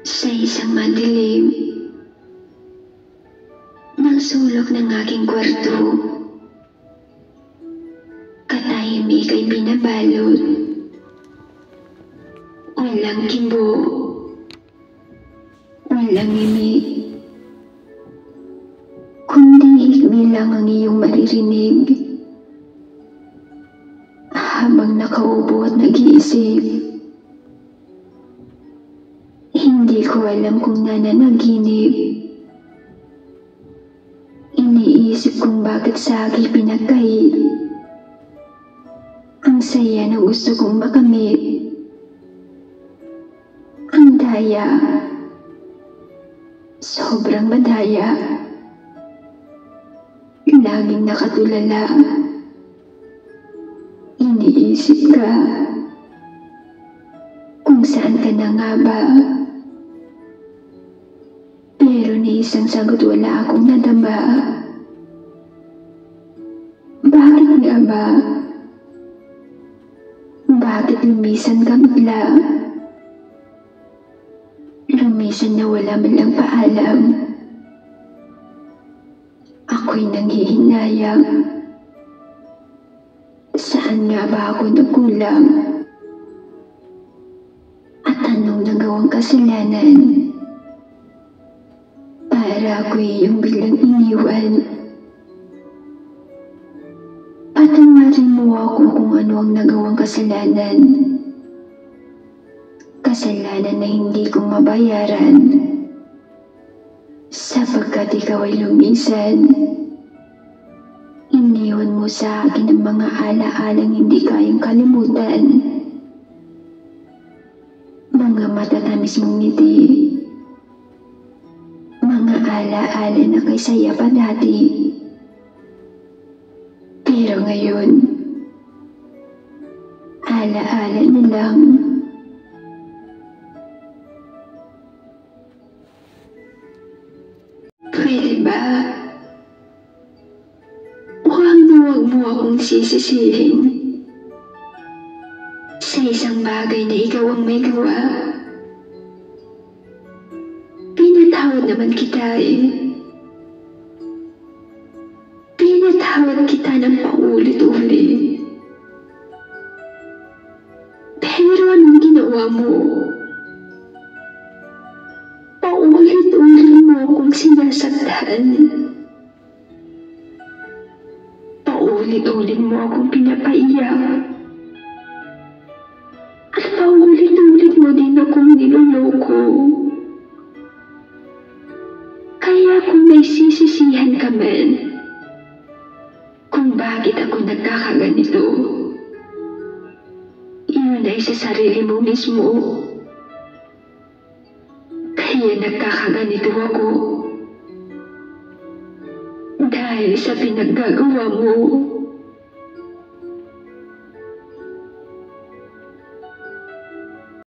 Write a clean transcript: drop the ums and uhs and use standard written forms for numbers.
Sa isang madilim ng sulok ng aking kwarto, katahimik ay binabalot. Walang kibo, walang ngimi, kundi hikbi lang ang iyong maririnig habang nakaupo at nag-iisip. Hindi ko alam kung nananaginip. Iniisip kung bakit sa akin pinagkait ang saya na gusto kong makamit. Ang daya, sobrang madaya, laging nakatulala. Iniisip ka kung saan ka na nga ba. Pero ni isang sagot wala akong nadama. Bakit nga ba? Bakit lumisan ka bigla? Lumisan na wala man lang paalam. Ako'y nanghihinayang. Saan nga ba ako nagkulang? At anong nagawang kasalanan para ako'y iyong biglang iniwan? Patawarin mo ako kung ano ang nagawang kasalanan. Kasalanan na hindi ko mabayaran. Sapagkat ikaw ay lumisan. Iniwan mo sa akin ang mga alaalang hindi kayang kalimutan. Mga matatamis mong ngiti. Mga alaala na kay saya pa dati. Pero ngayon, alaala na lang. Pwede ba? Huwag mo akong sisisihin sa isang bagay na ikaw ang may gawa. Pinatawad naman kita eh. Pinatawad kita ng paulit-ulit. Pero anong ginawa mo? Paulit-ulit mo akong sinasaktan. Paulit-ulit mo akong pinapaiyak. At paulit-ulit mo din akong niloloko. Kaya kung may sisisihan ka man, kung bakit ako nagkakaganito, yun ay sa sarili mo mismo. Kaya nagkakaganito ako. Dahil sa pinaggagawa mo.